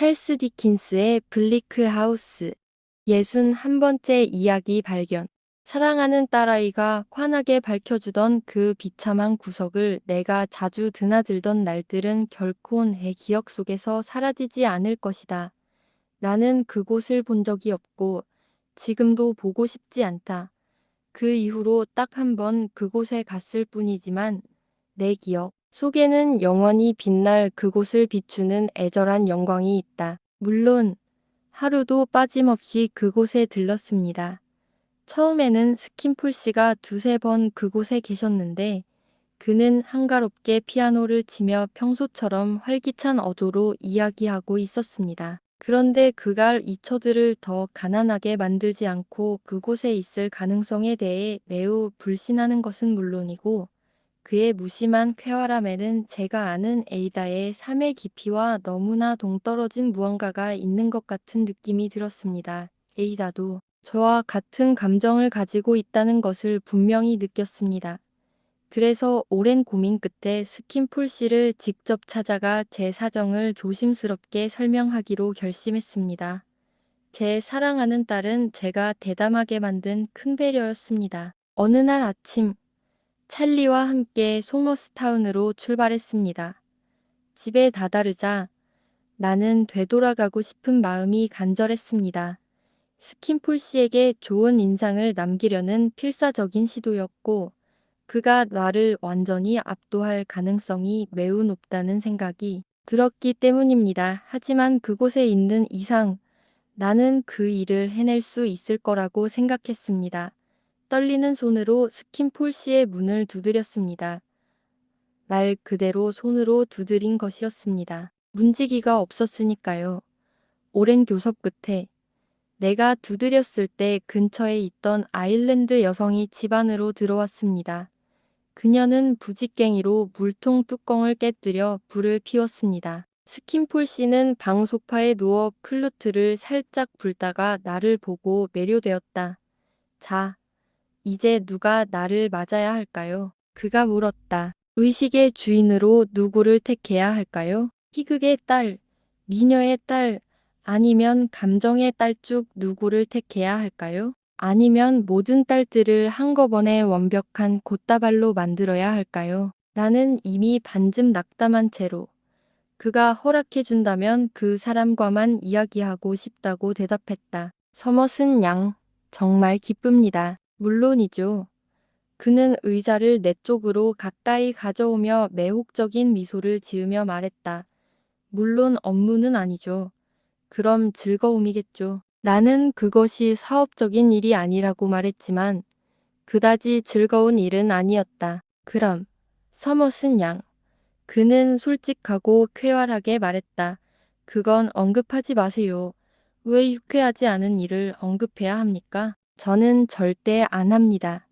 찰스 디킨스의 블리크 하우스 61번째 이야기 발견. 사랑하는 딸아이가 환하게 밝혀주던 그 비참한 구석을 내가 자주 드나들던 날들은 결코 내 기억 속에서 사라지지 않을 것이다. 나는 그곳을 본 적이 없고 지금도 보고 싶지 않다. 그 이후로 딱 한 번 그곳에 갔을 뿐이지만 내 기억 속에는 영원히 빛날 그곳을 비추는 애절한 영광이 있다. 물론 하루도 빠짐없이 그곳에 들렀습니다. 처음에는 스킨폴 씨가 두세 번 그곳에 계셨는데 그는 한가롭게 피아노를 치며 평소처럼 활기찬 어조로 이야기하고 있었습니다. 그런데 그가 이처들을 더 가난하게 만들지 않고 그곳에 있을 가능성에 대해 매우 불신하는 것은 물론이고 그의 무심한 쾌활함에는 제가 아는 에이다의 삶의 깊이와 너무나 동떨어진 무언가가 있는 것 같은 느낌이 들었습니다. 에이다도 저와 같은 감정을 가지고 있다는 것을 분명히 느꼈습니다. 그래서 오랜 고민 끝에 스킨폴 씨를 직접 찾아가 제 사정을 조심스럽게 설명하기로 결심했습니다. 제 사랑하는 딸은 제가 대담하게 만든 큰 배려였습니다. 어느 날 아침, 찰리와 함께 소머스타운으로 출발했습니다. 집에 다다르자 나는 되돌아가고 싶은 마음이 간절했습니다. 스킨폴 씨에게 좋은 인상을 남기려는 필사적인 시도였고 그가 나를 완전히 압도할 가능성이 매우 높다는 생각이 들었기 때문입니다. 하지만 그곳에 있는 이상 나는 그 일을 해낼 수 있을 거라고 생각했습니다. 떨리는 손으로 스킨폴 씨의 문을 두드렸습니다. 말 그대로 손으로 두드린 것이었습니다. 문지기가 없었으니까요. 오랜 교섭 끝에 내가 두드렸을 때 근처에 있던 아일랜드 여성이 집 안으로 들어왔습니다. 그녀는 부직갱이로 물통 뚜껑을 깨뜨려 불을 피웠습니다. 스킨폴 씨는 방 소파에 누워 플루트를 살짝 불다가 나를 보고 매료되었다. 자, 이제 누가 나를 맞아야 할까요? 그가 물었다. 의식의 주인으로 누구를 택해야 할까요? 희극의 딸, 미녀의 딸, 아니면 감정의 딸 중 누구를 택해야 할까요? 아니면 모든 딸들을 한꺼번에 완벽한 꽃다발로 만들어야 할까요? 나는 이미 반쯤 낙담한 채로 그가 허락해준다면 그 사람과만 이야기하고 싶다고 대답했다. 서머슨 양, 정말 기쁩니다. 물론이죠. 그는 의자를 내 쪽으로 가까이 가져오며 매혹적인 미소를 지으며 말했다. 물론 업무는 아니죠. 그럼 즐거움이겠죠. 나는 그것이 사업적인 일이 아니라고 말했지만 그다지 즐거운 일은 아니었다. 그럼 서머슨 양. 그는 솔직하고 쾌활하게 말했다. 그건 언급하지 마세요. 왜 유쾌하지 않은 일을 언급해야 합니까? 저는 절대 안 합니다.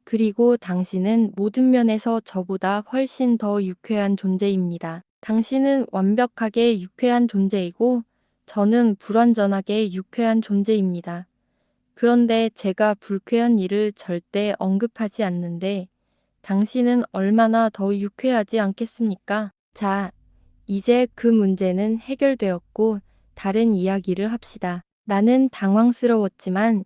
그리고 당신은 모든 면에서 저보다 훨씬 더 유쾌한 존재입니다. 당신은 완벽하게 유쾌한 존재이고 저는 불완전하게 유쾌한 존재입니다. 그런데 제가 불쾌한 일을 절대 언급하지 않는데 당신은 얼마나 더 유쾌하지 않겠습니까? 자, 이제 그 문제는 해결되었고 다른 이야기를 합시다. 나는 당황스러웠지만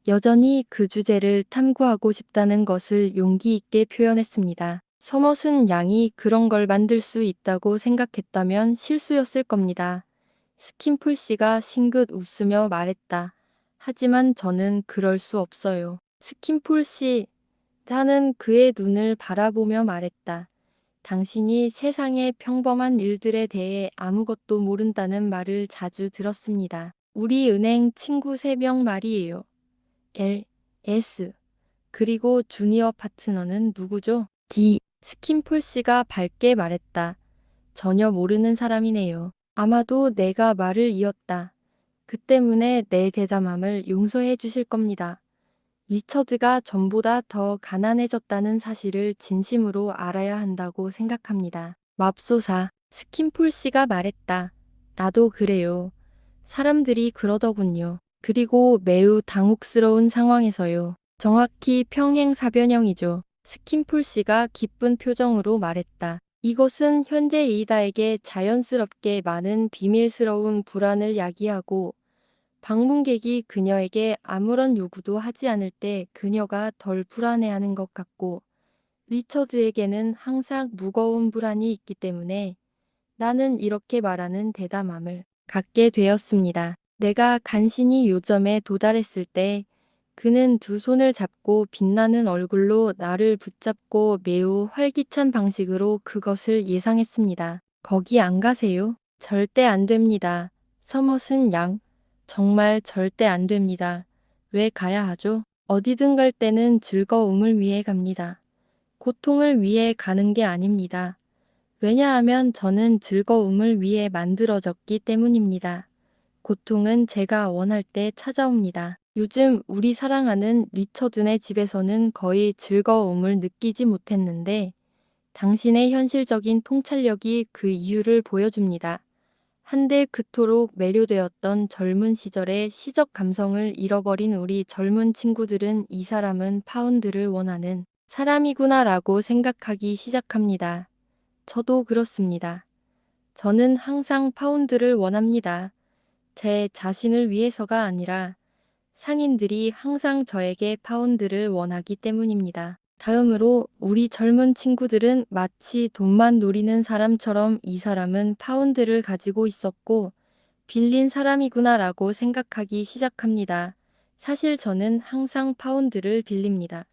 여전히 그 주제를 탐구하고 싶다는 것을 용기 있게 표현했습니다. 서머슨 양이 그런 걸 만들 수 있다고 생각했다면 실수였을 겁니다. 스킨폴 씨가 싱긋 웃으며 말했다. 하지만 저는 그럴 수 없어요. 스킨폴 씨, 나는 그의 눈을 바라보며 말했다. 당신이 세상의 평범한 일들에 대해 아무것도 모른다는 말을 자주 들었습니다. 우리 은행 친구 3명 말이에요. L, S. 그리고 주니어 파트너는 누구죠? D. 스킨폴 씨가 밝게 말했다. 전혀 모르는 사람이네요. 아마도 내가 말을 이었다. 그 때문에 내 대담함을 용서해 주실 겁니다. 리처드가 전보다 더 가난해졌다는 사실을 진심으로 알아야 한다고 생각합니다. 맙소사, 스킨폴 씨가 말했다. 나도 그래요. 사람들이 그러더군요. 그리고 매우 당혹스러운 상황에서요. 정확히 평행사변형이죠. 스킨폴 씨가 기쁜 표정으로 말했다. 이것은 현재 이다에게 자연스럽게 많은 비밀스러운 불안을 야기하고 방문객이 그녀에게 아무런 요구도 하지 않을 때 그녀가 덜 불안해하는 것 같고 리처드에게는 항상 무거운 불안이 있기 때문에 나는 이렇게 말하는 대담함을 갖게 되었습니다. 내가 간신히 요점에 도달했을 때 그는 두 손을 잡고 빛나는 얼굴로 나를 붙잡고 매우 활기찬 방식으로 그것을 예상했습니다. 거기 안 가세요? 절대 안 됩니다. 서머슨 양. 정말 절대 안 됩니다. 왜 가야 하죠? 어디든 갈 때는 즐거움을 위해 갑니다. 고통을 위해 가는 게 아닙니다. 왜냐하면 저는 즐거움을 위해 만들어졌기 때문입니다. 고통은 제가 원할 때 찾아옵니다. 요즘 우리 사랑하는 리처드네 집에서는 거의 즐거움을 느끼지 못했는데 당신의 현실적인 통찰력이 그 이유를 보여줍니다. 한데 그토록 매료되었던 젊은 시절의 시적 감성을 잃어버린 우리 젊은 친구들은 이 사람은 파운드를 원하는 사람이구나라고 생각하기 시작합니다. 저도 그렇습니다. 저는 항상 파운드를 원합니다. 제 자신을 위해서가 아니라 상인들이 항상 저에게 파운드를 원하기 때문입니다. 다음으로 우리 젊은 친구들은 마치 돈만 노리는 사람처럼 이 사람은 파운드를 가지고 있었고 빌린 사람이구나라고 생각하기 시작합니다. 사실 저는 항상 파운드를 빌립니다.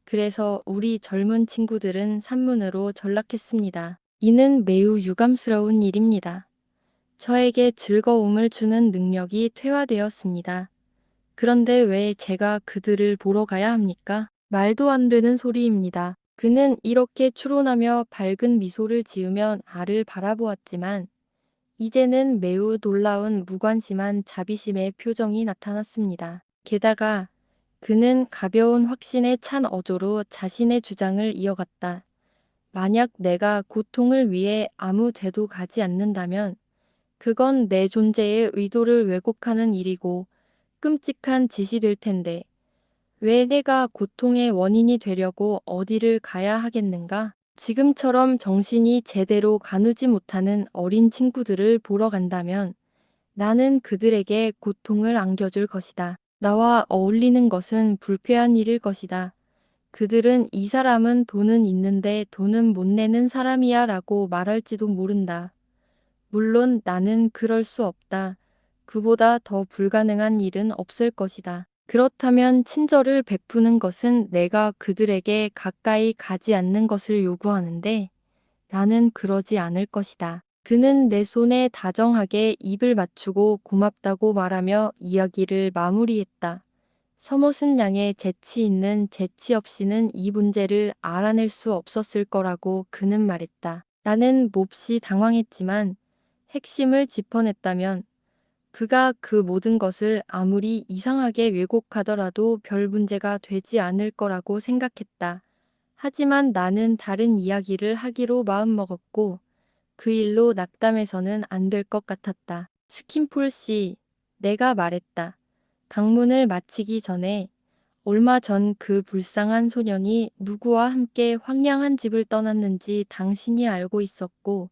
그래서 우리 젊은 친구들은 산문으로 전락했습니다. 이는 매우 유감스러운 일입니다. 저에게 즐거움을 주는 능력이 퇴화되었습니다. 그런데 왜 제가 그들을 보러 가야 합니까? 말도 안 되는 소리입니다. 그는 이렇게 추론하며 밝은 미소를 지으며 알을 바라보았지만 이제는 매우 놀라운 무관심한 자비심의 표정이 나타났습니다. 게다가 그는 가벼운 확신에 찬 어조로 자신의 주장을 이어갔다. 만약 내가 고통을 위해 아무 데도 가지 않는다면 그건 내 존재의 의도를 왜곡하는 일이고 끔찍한 짓이 될 텐데 왜 내가 고통의 원인이 되려고 어디를 가야 하겠는가? 지금처럼 정신이 제대로 가누지 못하는 어린 친구들을 보러 간다면 나는 그들에게 고통을 안겨줄 것이다. 나와 어울리는 것은 불쾌한 일일 것이다. 그들은 이 사람은 돈은 있는데 돈은 못 내는 사람이야 라고 말할지도 모른다. 물론 나는 그럴 수 없다. 그보다 더 불가능한 일은 없을 것이다. 그렇다면 친절을 베푸는 것은 내가 그들에게 가까이 가지 않는 것을 요구하는데 나는 그러지 않을 것이다. 그는 내 손에 다정하게 입을 맞추고 고맙다고 말하며 이야기를 마무리했다. 서머슨 양의 재치 있는 재치 없이는 이 문제를 알아낼 수 없었을 거라고 그는 말했다. 나는 몹시 당황했지만 핵심을 짚어냈다면 그가 그 모든 것을 아무리 이상하게 왜곡하더라도 별 문제가 되지 않을 거라고 생각했다. 하지만 나는 다른 이야기를 하기로 마음먹었고 그 일로 낙담해서는 안 될 것 같았다. 스킨폴 씨, 내가 말했다. 방문을 마치기 전에 얼마 전 그 불쌍한 소년이 누구와 함께 황량한 집을 떠났는지 당신이 알고 있었고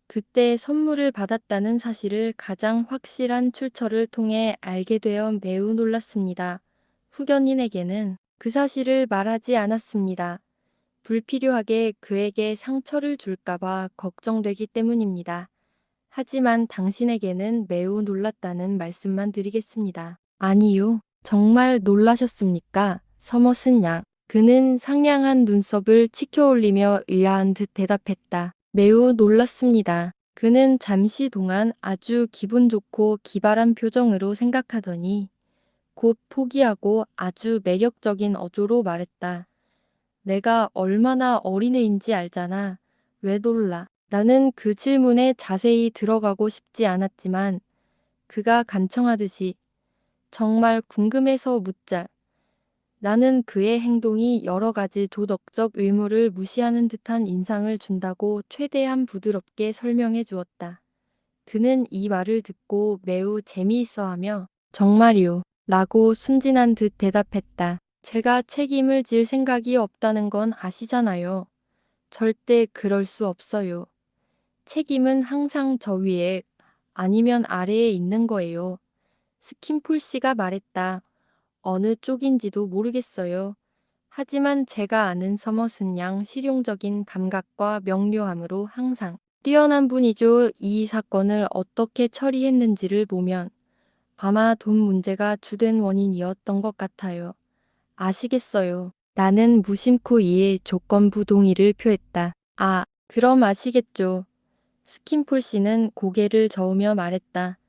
그때 선물을 받았다는 사실을 가장 확실한 출처를 통해 알게 되어 매우 놀랐습니다. 후견인에게는 그 사실을 말하지 않았습니다. 불필요하게 그에게 상처를 줄까봐 걱정되기 때문입니다. 하지만 당신에게는 매우 놀랐다는 말씀만 드리겠습니다. 아니요. 정말 놀라셨습니까? 서머슨 양. 그는 상냥한 눈썹을 치켜올리며 의아한 듯 대답했다. 매우 놀랐습니다. 그는 잠시 동안 아주 기분 좋고 기발한 표정으로 생각하더니 곧 포기하고 아주 매력적인 어조로 말했다. 내가 얼마나 어린애인지 알잖아. 왜 놀라? 나는 그 질문에 자세히 들어가고 싶지 않았지만 그가 간청하듯이 정말 궁금해서 묻자. 나는 그의 행동이 여러 가지 도덕적 의무를 무시하는 듯한 인상을 준다고 최대한 부드럽게 설명해 주었다. 그는 이 말을 듣고 매우 재미있어하며 정말요. 라고 순진한 듯 대답했다. 제가 책임을 질 생각이 없다는 건 아시잖아요. 절대 그럴 수 없어요. 책임은 항상 저 위에 아니면 아래에 있는 거예요. 스킨폴 씨가 말했다. 어느 쪽인지도 모르겠어요. 하지만 제가 아는 서머슨 양 실용적인 감각과 명료함으로 항상 뛰어난 분이죠. 이 사건을 어떻게 처리했는지를 보면 아마 돈 문제가 주된 원인이었던 것 같아요. 아시겠어요? 나는 무심코 이에 조건부 동의를 표했다. 아, 그럼 아시겠죠? 스킨폴 씨는 고개를 저으며 말했다.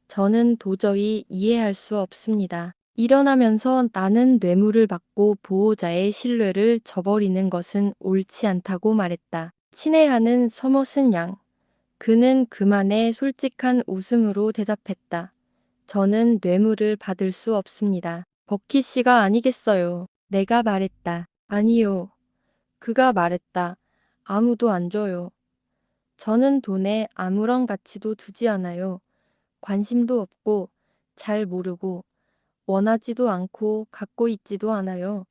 저는 도저히 이해할 수 없습니다. 일어나면서 나는 뇌물을 받고 보호자의 신뢰를 저버리는 것은 옳지 않다고 말했다. 친애하는 서머슨 양. 그는 그만의 솔직한 웃음으로 대답했다. 저는 뇌물을 받을 수 없습니다. 버키 씨가 아니겠어요. 내가 말했다. 아니요. 그가 말했다. 아무도 안 줘요. 저는 돈에 아무런 가치도 두지 않아요. 관심도 없고 잘 모르고 원하지도 않고 갖고 있지도 않아요.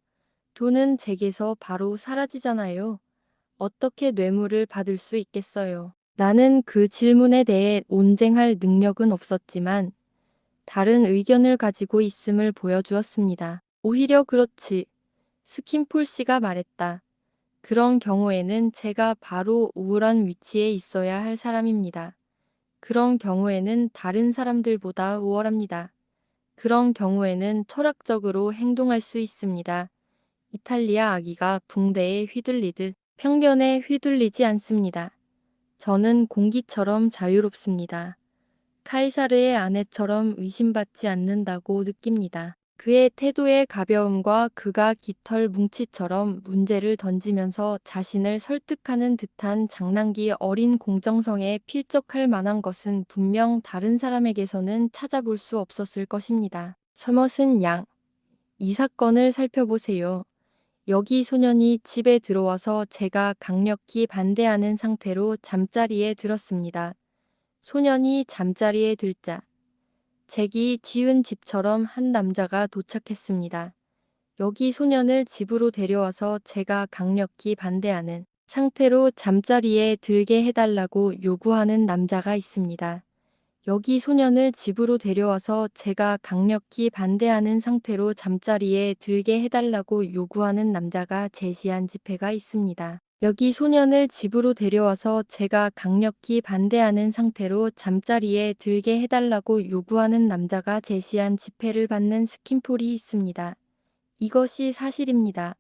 돈은 제게서 바로 사라지잖아요. 어떻게 뇌물을 받을 수 있겠어요? 나는 그 질문에 대해 논쟁할 능력은 없었지만 다른 의견을 가지고 있음을 보여주었습니다. 오히려 그렇지. 스킨폴 씨가 말했다. 그런 경우에는 제가 바로 우울한 위치에 있어야 할 사람입니다. 그런 경우에는 다른 사람들보다 우월합니다. 그런 경우에는 철학적으로 행동할 수 있습니다. 이탈리아 아기가 붕대에 휘둘리듯 편견에 휘둘리지 않습니다. 저는 공기처럼 자유롭습니다. 카이사르의 아내처럼 의심받지 않는다고 느낍니다. 그의 태도의 가벼움과 그가 깃털 뭉치처럼 문제를 던지면서 자신을 설득하는 듯한 장난기 어린 공정성에 필적할 만한 것은 분명 다른 사람에게서는 찾아볼 수 없었을 것입니다. 서머슨 양, 이 사건을 살펴보세요. 여기 소년이 집에 들어와서 제가 강력히 반대하는 상태로 잠자리에 들었습니다. 소년이 잠자리에 들자 잭이 지은 집처럼 한 남자가 도착했습니다. 여기 소년을 집으로 데려와서 제가 강력히 반대하는 상태로 잠자리에 들게 해달라고 요구하는 남자가 있습니다. 여기 소년을 집으로 데려와서 제가 강력히 반대하는 상태로 잠자리에 들게 해달라고 요구하는 남자가 제시한 지폐가 있습니다. 여기 소년을 집으로 데려와서 제가 강력히 반대하는 상태로 잠자리에 들게 해달라고 요구하는 남자가 제시한 지폐를 받는 스킨폴이 있습니다. 이것이 사실입니다.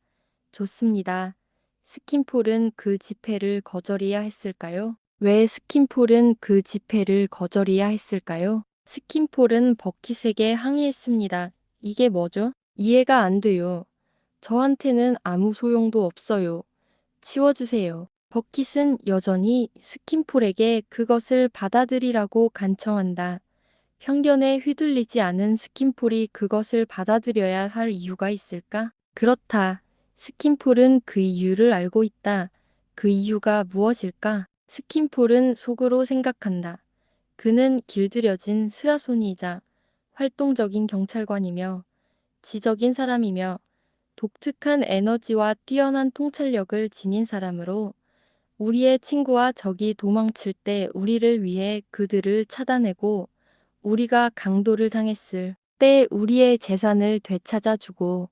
좋습니다. 스킨폴은 그 지폐를 거절해야 했을까요? 왜 스킨폴은 그 지폐를 거절해야 했을까요? 스킨폴은 버킷에게 항의했습니다. 이게 뭐죠? 이해가 안 돼요. 저한테는 아무 소용도 없어요. 치워주세요. 버킷은 여전히 스킨폴에게 그것을 받아들이라고 간청한다. 편견에 휘둘리지 않은 스킨폴이 그것을 받아들여야 할 이유가 있을까? 그렇다. 스킨폴은 그 이유를 알고 있다. 그 이유가 무엇일까? 스킨폴은 속으로 생각한다. 그는 길들여진 스라손이자 활동적인 경찰관이며 지적인 사람이며 독특한 에너지와 뛰어난 통찰력을 지닌 사람으로 우리의 친구와 적이 도망칠 때 우리를 위해 그들을 차단해고 우리가 강도를 당했을 때 우리의 재산을 되찾아주고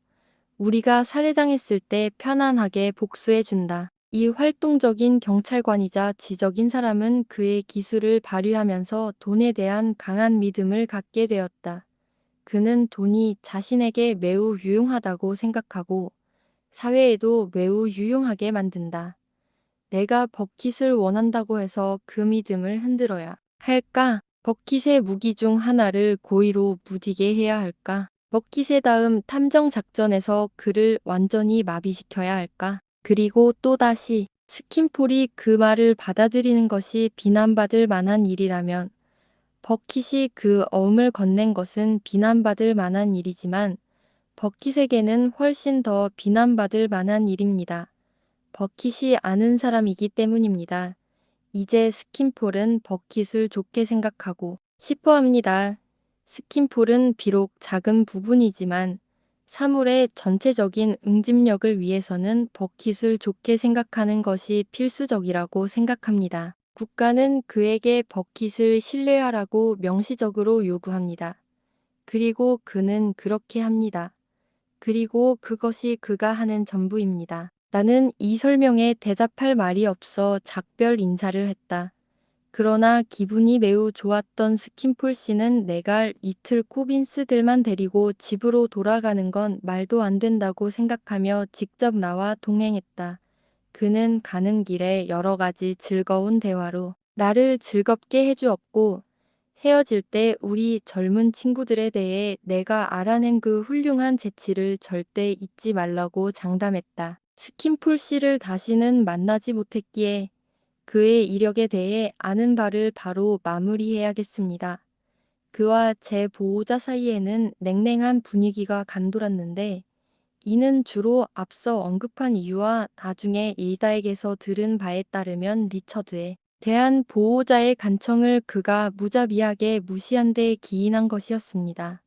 우리가 살해당했을 때 편안하게 복수해준다. 이 활동적인 경찰관이자 지적인 사람은 그의 기술을 발휘하면서 돈에 대한 강한 믿음을 갖게 되었다. 그는 돈이 자신에게 매우 유용하다고 생각하고 사회에도 매우 유용하게 만든다. 내가 버킷을 원한다고 해서 그 믿음을 흔들어야 할까? 버킷의 무기 중 하나를 고의로 무디게 해야 할까? 버킷의 다음 탐정 작전에서 그를 완전히 마비시켜야 할까? 그리고 또다시 스킨폴이 그 말을 받아들이는 것이 비난받을 만한 일이라면 버킷이 그 어음을 건넨 것은 비난받을 만한 일이지만 버킷에게는 훨씬 더 비난받을 만한 일입니다. 버킷이 아는 사람이기 때문입니다. 이제 스킨폴은 버킷을 좋게 생각하고 싶어 합니다. 스킨폴은 비록 작은 부분이지만 사물의 전체적인 응집력을 위해서는 버킷을 좋게 생각하는 것이 필수적이라고 생각합니다. 국가는 그에게 버킷을 신뢰하라고 명시적으로 요구합니다. 그리고 그는 그렇게 합니다. 그리고 그것이 그가 하는 전부입니다. 나는 이 설명에 대답할 말이 없어 작별 인사를 했다. 그러나 기분이 매우 좋았던 스킨폴 씨는 내가 리틀 코빈스들만 데리고 집으로 돌아가는 건 말도 안 된다고 생각하며 직접 나와 동행했다. 그는 가는 길에 여러 가지 즐거운 대화로 나를 즐겁게 해주었고, 헤어질 때 우리 젊은 친구들에 대해 내가 알아낸 그 훌륭한 재치를 절대 잊지 말라고 장담했다. 스킨폴 씨를 다시는 만나지 못했기에 그의 이력에 대해 아는 바를 바로 마무리해야겠습니다. 그와 제 보호자 사이에는 냉랭한 분위기가 감돌았는데, 이는 주로 앞서 언급한 이유와 나중에 일다에게서 들은 바에 따르면 리처드에 대한 보호자의 간청을 그가 무자비하게 무시한 데 기인한 것이었습니다.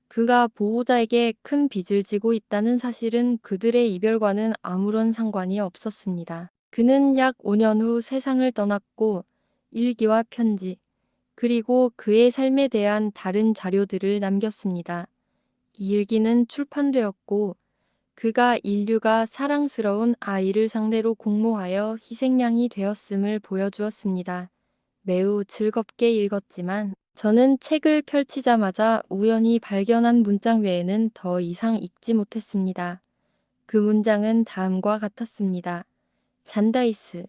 그가 보호자에게 큰 빚을 지고 있다는 사실은 그들의 이별과는 아무런 상관이 없었습니다. 그는 약 5년 후 세상을 떠났고 일기와 편지, 그리고 그의 삶에 대한 다른 자료들을 남겼습니다. 이 일기는 출판되었고 그가 인류가 사랑스러운 아이를 상대로 공모하여 희생양이 되었음을 보여주었습니다. 매우 즐겁게 읽었지만 저는 책을 펼치자마자 우연히 발견한 문장 외에는 더 이상 읽지 못했습니다. 그 문장은 다음과 같았습니다. 잔다이스.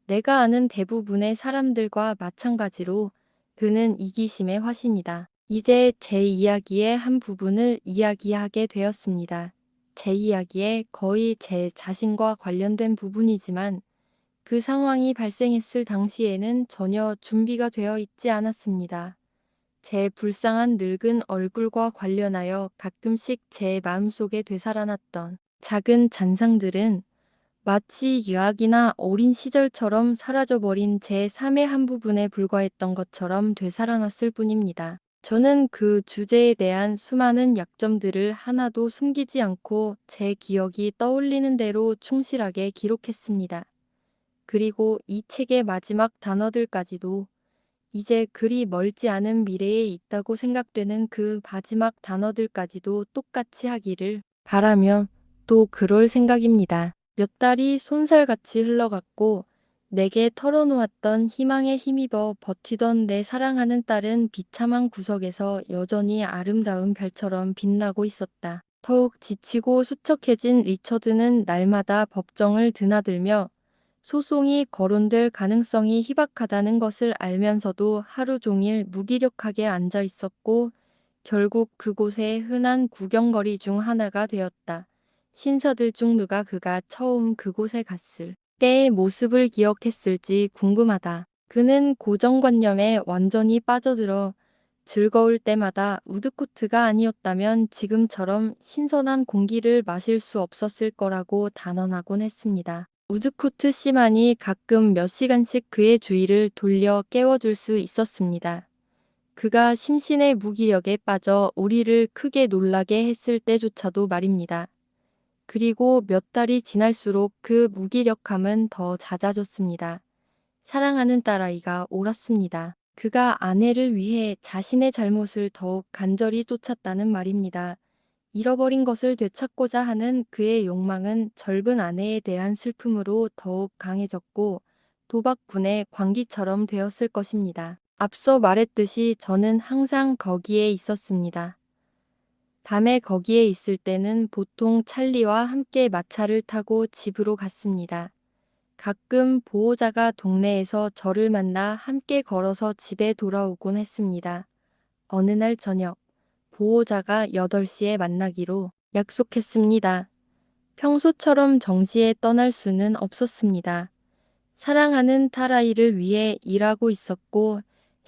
내가 아는 대부분의 사람들과 마찬가지로 그는 이기심의 화신이다. 이제 제 이야기의 한 부분을 이야기하게 되었습니다. 제 이야기에 거의 제 자신과 관련된 부분이지만 그 상황이 발생했을 당시에는 전혀 준비가 되어 있지 않았습니다. 제 불쌍한 늙은 얼굴과 관련하여 가끔씩 제 마음속에 되살아났던 작은 잔상들은 마치 유학이나 어린 시절처럼 사라져버린 제 삶의 한 부분에 불과했던 것처럼 되살아났을 뿐입니다. 저는 그 주제에 대한 수많은 약점들을 하나도 숨기지 않고 제 기억이 떠올리는 대로 충실하게 기록했습니다. 그리고 이 책의 마지막 단어들까지도 이제 그리 멀지 않은 미래에 있다고 생각되는 그 마지막 단어들까지도 똑같이 하기를 바라며 또 그럴 생각입니다. 몇 달이 쏜살같이 흘러갔고 내게 털어놓았던 희망에 힘입어 버티던 내 사랑하는 딸은 비참한 구석에서 여전히 아름다운 별처럼 빛나고 있었다. 더욱 지치고 수척해진 리처드는 날마다 법정을 드나들며 소송이 거론될 가능성이 희박하다는 것을 알면서도 하루 종일 무기력하게 앉아 있었고 결국 그곳의 흔한 구경거리 중 하나가 되었다. 신사들 중 누가 그가 처음 그곳에 갔을 때의 모습을 기억했을지 궁금하다. 그는 고정관념에 완전히 빠져들어 즐거울 때마다 우드코트가 아니었다면 지금처럼 신선한 공기를 마실 수 없었을 거라고 단언하곤 했습니다. 우드코트 씨만이 가끔 몇 시간씩 그의 주위를 돌려 깨워줄 수 있었습니다. 그가 심신의 무기력에 빠져 우리를 크게 놀라게 했을 때조차도 말입니다. 그리고 몇 달이 지날수록 그 무기력함은 더 잦아졌습니다. 사랑하는 딸아이가 옳았습니다. 그가 아내를 위해 자신의 잘못을 더욱 간절히 쫓았다는 말입니다. 잃어버린 것을 되찾고자 하는 그의 욕망은 젊은 아내에 대한 슬픔으로 더욱 강해졌고 도박꾼의 광기처럼 되었을 것입니다. 앞서 말했듯이 저는 항상 거기에 있었습니다. 밤에 거기에 있을 때는 보통 찰리와 함께 마차를 타고 집으로 갔습니다. 가끔 보호자가 동네에서 저를 만나 함께 걸어서 집에 돌아오곤 했습니다. 어느 날 저녁, 보호자가 8시에 만나기로 약속했습니다. 평소처럼 정시에 떠날 수는 없었습니다. 사랑하는 딸아이를 위해 일하고 있었고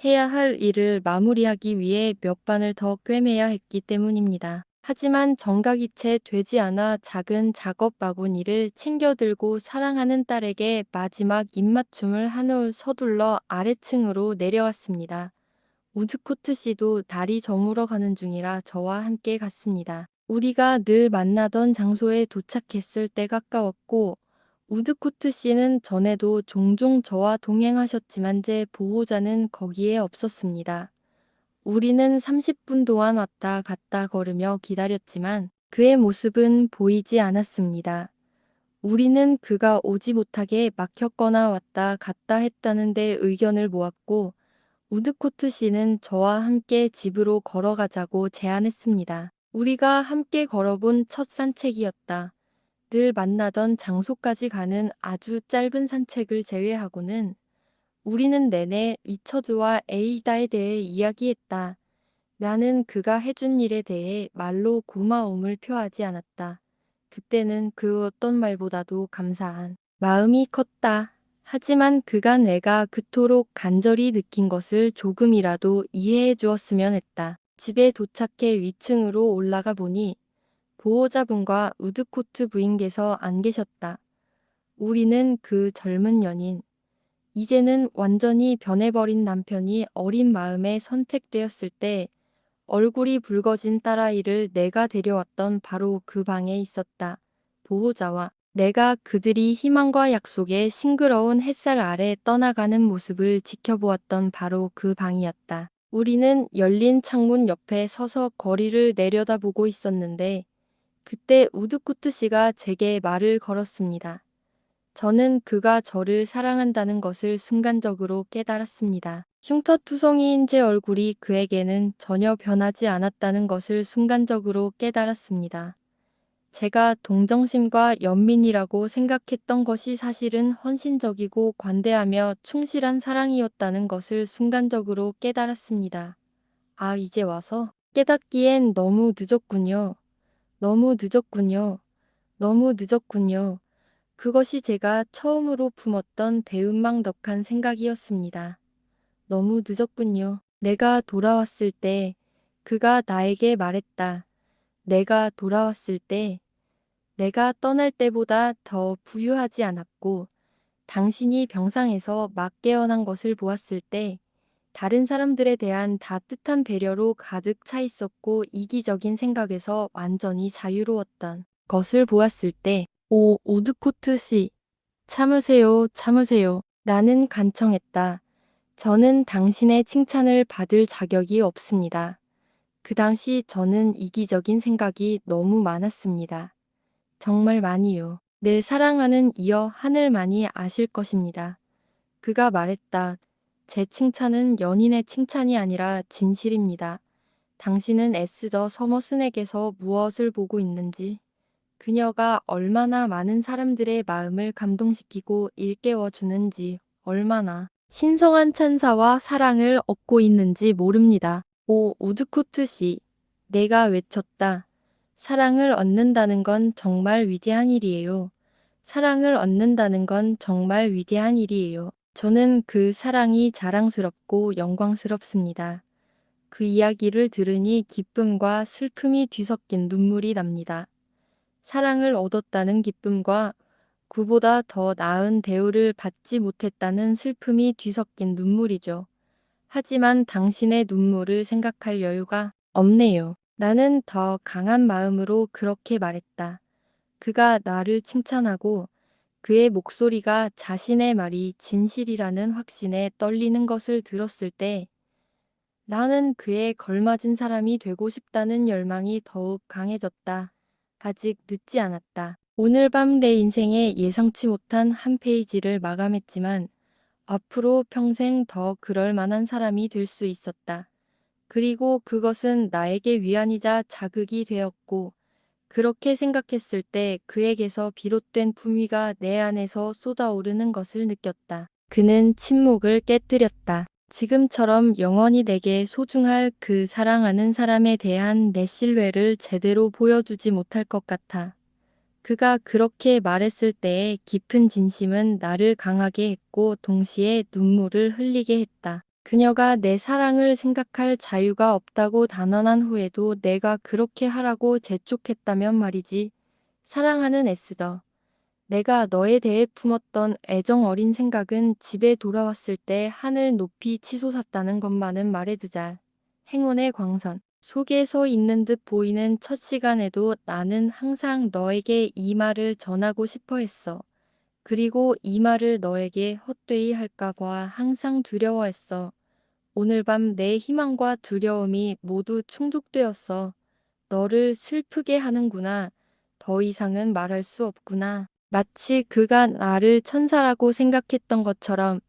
해야 할 일을 마무리하기 위해 몇 반을 더 꿰매야 했기 때문입니다. 하지만 정각이체 되지 않아 작은 작업 바구니를 챙겨들고 사랑하는 딸에게 마지막 입맞춤을 한 후 서둘러 아래층으로 내려왔습니다. 우즈코트 씨도 날이 저물어 가는 중이라 저와 함께 갔습니다. 우리가 늘 만나던 장소에 도착했을 때 가까웠고 우드코트 씨는 전에도 종종 저와 동행하셨지만 제 보호자는 거기에 없었습니다. 우리는 30분 동안 왔다 갔다 걸으며 기다렸지만 그의 모습은 보이지 않았습니다. 우리는 그가 오지 못하게 막혔거나 왔다 갔다 했다는 데 의견을 모았고 우드코트 씨는 저와 함께 집으로 걸어가자고 제안했습니다. 우리가 함께 걸어본 첫 산책이었다. 늘 만나던 장소까지 가는 아주 짧은 산책을 제외하고는 우리는 내내 리처드와 에이다에 대해 이야기했다. 나는 그가 해준 일에 대해 말로 고마움을 표하지 않았다. 그때는 그 어떤 말보다도 감사한 마음이 컸다. 하지만 그간 내가 그토록 간절히 느낀 것을 조금이라도 이해해 주었으면 했다. 집에 도착해 위층으로 올라가 보니 보호자분과 우드코트 부인께서 안 계셨다. 우리는 그 젊은 연인, 이제는 완전히 변해버린 남편이 어린 마음에 선택되었을 때 얼굴이 붉어진 딸아이를 내가 데려왔던 바로 그 방에 있었다. 보호자와 내가 그들이 희망과 약속의 싱그러운 햇살 아래 떠나가는 모습을 지켜보았던 바로 그 방이었다. 우리는 열린 창문 옆에 서서 거리를 내려다보고 있었는데 그때 우드코트 씨가 제게 말을 걸었습니다. 저는 그가 저를 사랑한다는 것을 순간적으로 깨달았습니다. 흉터투성이인 제 얼굴이 그에게는 전혀 변하지 않았다는 것을 순간적으로 깨달았습니다. 제가 동정심과 연민이라고 생각했던 것이 사실은 헌신적이고 관대하며 충실한 사랑이었다는 것을 순간적으로 깨달았습니다. 아, 이제 와서 깨닫기엔 너무 늦었군요. 너무 늦었군요. 너무 늦었군요. 그것이 제가 처음으로 품었던 배은망덕한 생각이었습니다. 너무 늦었군요. 내가 돌아왔을 때 그가 나에게 말했다. 내가 돌아왔을 때 내가 떠날 때보다 더 부유하지 않았고 당신이 병상에서 막 깨어난 것을 보았을 때 다른 사람들에 대한 따뜻한 배려로 가득 차 있었고 이기적인 생각에서 완전히 자유로웠던 것을 보았을 때, 오, 우드코트 씨, 참으세요, 참으세요. 나는 간청했다. 저는 당신의 칭찬을 받을 자격이 없습니다. 그 당시 저는 이기적인 생각이 너무 많았습니다. 정말 많이요. 내 사랑하는 이어 하늘만이 아실 것입니다. 그가 말했다. 제 칭찬은 연인의 칭찬이 아니라 진실입니다. 당신은 에스더 서머슨에게서 무엇을 보고 있는지, 그녀가 얼마나 많은 사람들의 마음을 감동시키고 일깨워 주는지, 얼마나 신성한 찬사와 사랑을 얻고 있는지 모릅니다. 오, 우드코트 씨, 내가 외쳤다. 사랑을 얻는다는 건 정말 위대한 일이에요. 사랑을 얻는다는 건 정말 위대한 일이에요. 저는 그 사랑이 자랑스럽고 영광스럽습니다. 그 이야기를 들으니 기쁨과 슬픔이 뒤섞인 눈물이 납니다. 사랑을 얻었다는 기쁨과 그보다 더 나은 대우를 받지 못했다는 슬픔이 뒤섞인 눈물이죠. 하지만 당신의 눈물을 생각할 여유가 없네요. 나는 더 강한 마음으로 그렇게 말했다. 그가 나를 칭찬하고 그의 목소리가 자신의 말이 진실이라는 확신에 떨리는 것을 들었을 때 나는 그에 걸맞은 사람이 되고 싶다는 열망이 더욱 강해졌다. 아직 늦지 않았다. 오늘 밤 내 인생의 예상치 못한 한 페이지를 마감했지만 앞으로 평생 더 그럴 만한 사람이 될 수 있었다. 그리고 그것은 나에게 위안이자 자극이 되었고 그렇게 생각했을 때 그에게서 비롯된 품위가 내 안에서 쏟아오르는 것을 느꼈다. 그는 침묵을 깨뜨렸다. 지금처럼 영원히 내게 소중할 그 사랑하는 사람에 대한 내 신뢰를 제대로 보여주지 못할 것 같아. 그가 그렇게 말했을 때의 깊은 진심은 나를 강하게 했고 동시에 눈물을 흘리게 했다. 그녀가 내 사랑을 생각할 자유가 없다고 단언한 후에도 내가 그렇게 하라고 재촉했다면 말이지. 사랑하는 에스더. 내가 너에 대해 품었던 애정 어린 생각은 집에 돌아왔을 때 하늘 높이 치솟았다는 것만은 말해두자. 행운의 광선. 속에 서 있는 듯 보이는 첫 시간에도 나는 항상 너에게 이 말을 전하고 싶어 했어. 그리고 이 말을 너에게 헛되이 할까 봐 항상 두려워했어. 오늘 밤 내 희망과 두려움이 모두 충족되었어. 너를 슬프게 하는구나. 더 이상은 말할 수 없구나. 마치 그가 나를 천사라고 생각했던 것처럼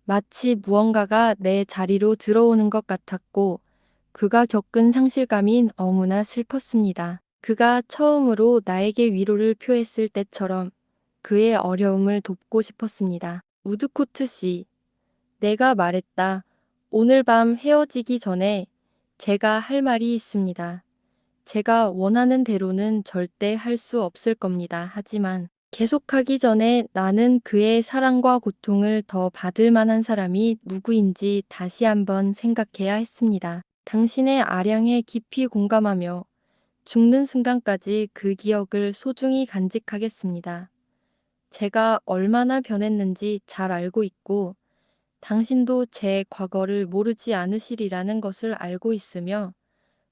마치 무언가가 내 자리로 들어오는 것 같았고 그가 겪은 상실감이 너무나 슬펐습니다. 그가 처음으로 나에게 위로를 표했을 때처럼 그의 어려움을 돕고 싶었습니다. 우드코트 씨, 내가 말했다. 오늘 밤 헤어지기 전에 제가 할 말이 있습니다. 제가 원하는 대로는 절대 할 수 없을 겁니다. 하지만 계속하기 전에 나는 그의 사랑과 고통을 더 받을 만한 사람이 누구인지 다시 한번 생각해야 했습니다. 당신의 아량에 깊이 공감하며 죽는 순간까지 그 기억을 소중히 간직하겠습니다. 제가 얼마나 변했는지 잘 알고 있고 당신도 제 과거를 모르지 않으시리라는 것을 알고 있으며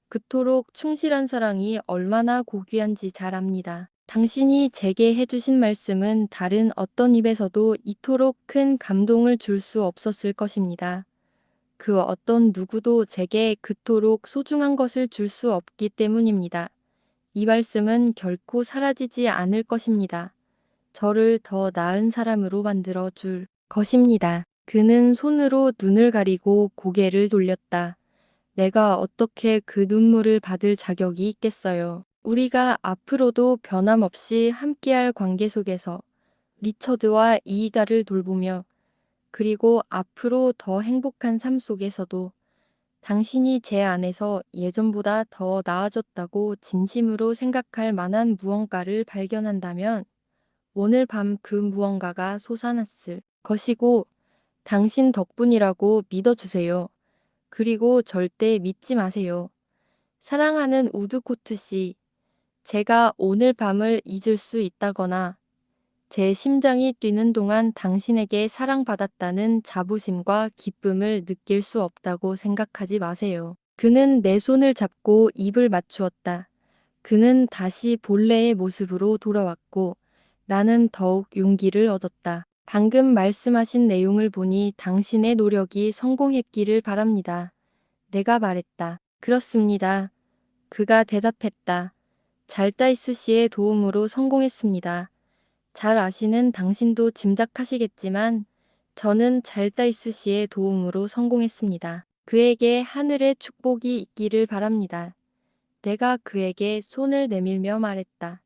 그토록 충실한 사랑이 얼마나 고귀한지 잘 압니다. 당신이 제게 해주신 말씀은 다른 어떤 입에서도 이토록 큰 감동을 줄 수 없었을 것입니다. 그 어떤 누구도 제게 그토록 소중한 것을 줄 수 없기 때문입니다. 이 말씀은 결코 사라지지 않을 것입니다. 저를 더 나은 사람으로 만들어 줄 것입니다. 그는 손으로 눈을 가리고 고개를 돌렸다. 내가 어떻게 그 눈물을 받을 자격이 있겠어요. 우리가 앞으로도 변함없이 함께할 관계 속에서 리처드와 이이다를 돌보며 그리고 앞으로 더 행복한 삶 속에서도 당신이 제 안에서 예전보다 더 나아졌다고 진심으로 생각할 만한 무언가를 발견한다면 오늘 밤 그 무언가가 솟아났을 것이고 당신 덕분이라고 믿어주세요. 그리고 절대 믿지 마세요. 사랑하는 우드코트 씨, 제가 오늘 밤을 잊을 수 있다거나 제 심장이 뛰는 동안 당신에게 사랑받았다는 자부심과 기쁨을 느낄 수 없다고 생각하지 마세요. 그는 내 손을 잡고 입을 맞추었다. 그는 다시 본래의 모습으로 돌아왔고 나는 더욱 용기를 얻었다. 방금 말씀하신 내용을 보니 당신의 노력이 성공했기를 바랍니다. 내가 말했다. 그렇습니다. 그가 대답했다. 잘다이스 씨의 도움으로 성공했습니다. 잘 아시는 당신도 짐작하시겠지만 저는 잘다이스 씨의 도움으로 성공했습니다. 그에게 하늘의 축복이 있기를 바랍니다. 내가 그에게 손을 내밀며 말했다.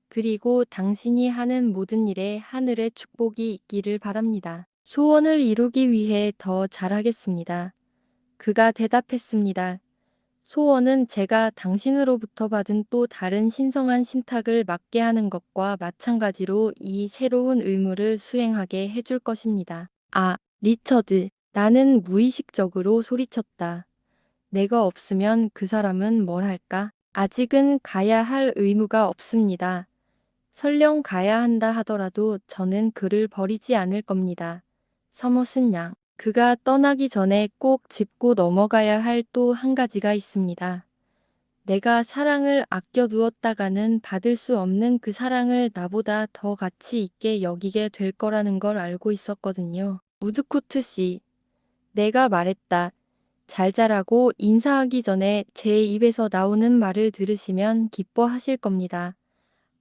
그리고 당신이 하는 모든 일에 하늘의 축복이 있기를 바랍니다. 소원을 이루기 위해 더 잘하겠습니다. 그가 대답했습니다. 소원은 제가 당신으로부터 받은 또 다른 신성한 신탁을 맡게 하는 것과 마찬가지로 이 새로운 의무를 수행하게 해줄 것입니다. 아, 리처드. 나는 무의식적으로 소리쳤다. 내가 없으면 그 사람은 뭘 할까? 아직은 가야 할 의무가 없습니다. 설령 가야 한다 하더라도 저는 그를 버리지 않을 겁니다. 서머슨 양. 그가 떠나기 전에 꼭 짚고 넘어가야 할 또 한 가지가 있습니다. 내가 사랑을 아껴두었다가는 받을 수 없는 그 사랑을 나보다 더 가치 있게 여기게 될 거라는 걸 알고 있었거든요. 우드코트 씨, 내가 말했다. 잘 자라고 인사하기 전에 제 입에서 나오는 말을 들으시면 기뻐하실 겁니다.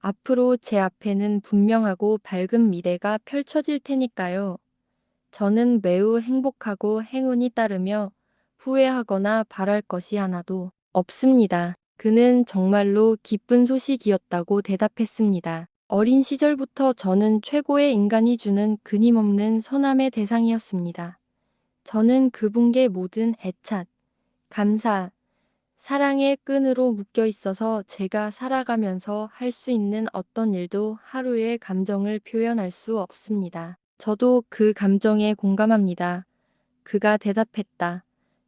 앞으로 제 앞에는 분명하고 밝은 미래가 펼쳐질 테니까요. 저는 매우 행복하고 행운이 따르며 후회하거나 바랄 것이 하나도 없습니다. 그는 정말로 기쁜 소식이었다고 대답했습니다. 어린 시절부터 저는 최고의 인간이 주는 끊임없는 선함의 대상이었습니다. 저는 그분께 모든 애착, 감사, 사랑의 끈으로 묶여 있어서 제가 살아가면서 할 수 있는 어떤 일도 하루의 감정을 표현할 수 없습니다. 저도 그 감정에 공감합니다. 그가 대답했다.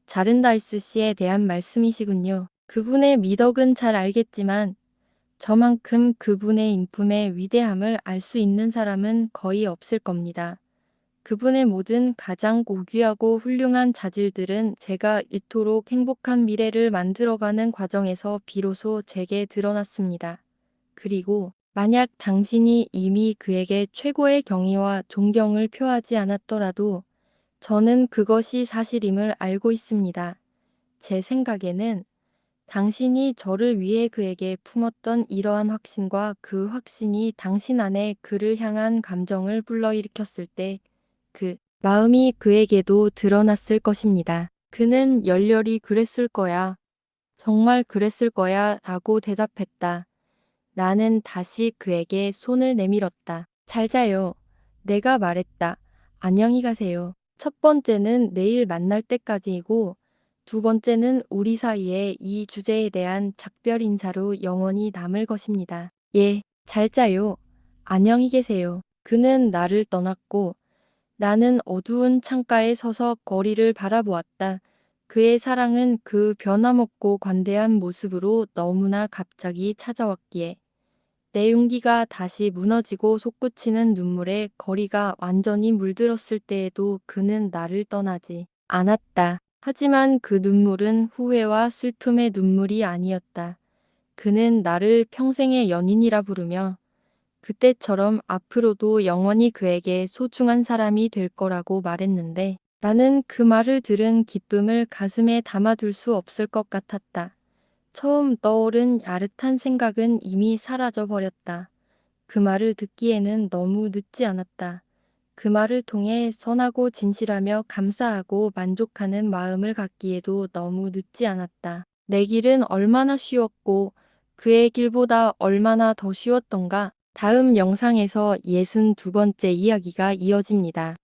자른다이스 씨에 대한 말씀이시군요. 그분의 미덕은 잘 알겠지만 저만큼 그분의 인품의 위대함을 알 수 있는 사람은 거의 없을 겁니다. 그분의 모든 가장 고귀하고 훌륭한 자질들은 제가 이토록 행복한 미래를 만들어가는 과정에서 비로소 제게 드러났습니다. 그리고 만약 당신이 이미 그에게 최고의 경의와 존경을 표하지 않았더라도 저는 그것이 사실임을 알고 있습니다. 제 생각에는 당신이 저를 위해 그에게 품었던 이러한 확신과 그 확신이 당신 안에 그를 향한 감정을 불러일으켰을 때 그 마음이 그에게도 드러났을 것입니다. 그는 열렬히 그랬을 거야. 정말 그랬을 거야 라고 대답했다. 나는 다시 그에게 손을 내밀었다. 잘 자요. 내가 말했다. 안녕히 가세요. 첫 번째는 내일 만날 때까지이고, 두 번째는 우리 사이의 이 주제에 대한 작별 인사로 영원히 남을 것입니다. 예, 잘 자요. 안녕히 계세요. 그는 나를 떠났고, 나는 어두운 창가에 서서 거리를 바라보았다. 그의 사랑은 그 변함없고 관대한 모습으로 너무나 갑자기 찾아왔기에 내 용기가 다시 무너지고 솟구치는 눈물에 거리가 완전히 물들었을 때에도 그는 나를 떠나지 않았다. 하지만 그 눈물은 후회와 슬픔의 눈물이 아니었다. 그는 나를 평생의 연인이라 부르며 그때처럼 앞으로도 영원히 그에게 소중한 사람이 될 거라고 말했는데 나는 그 말을 들은 기쁨을 가슴에 담아둘 수 없을 것 같았다. 처음 떠오른 야릇한 생각은 이미 사라져 버렸다. 그 말을 듣기에는 너무 늦지 않았다. 그 말을 통해 선하고 진실하며 감사하고 만족하는 마음을 갖기에도 너무 늦지 않았다. 내 길은 얼마나 쉬웠고 그의 길보다 얼마나 더 쉬웠던가. 다음 영상에서 62번째 이야기가 이어집니다.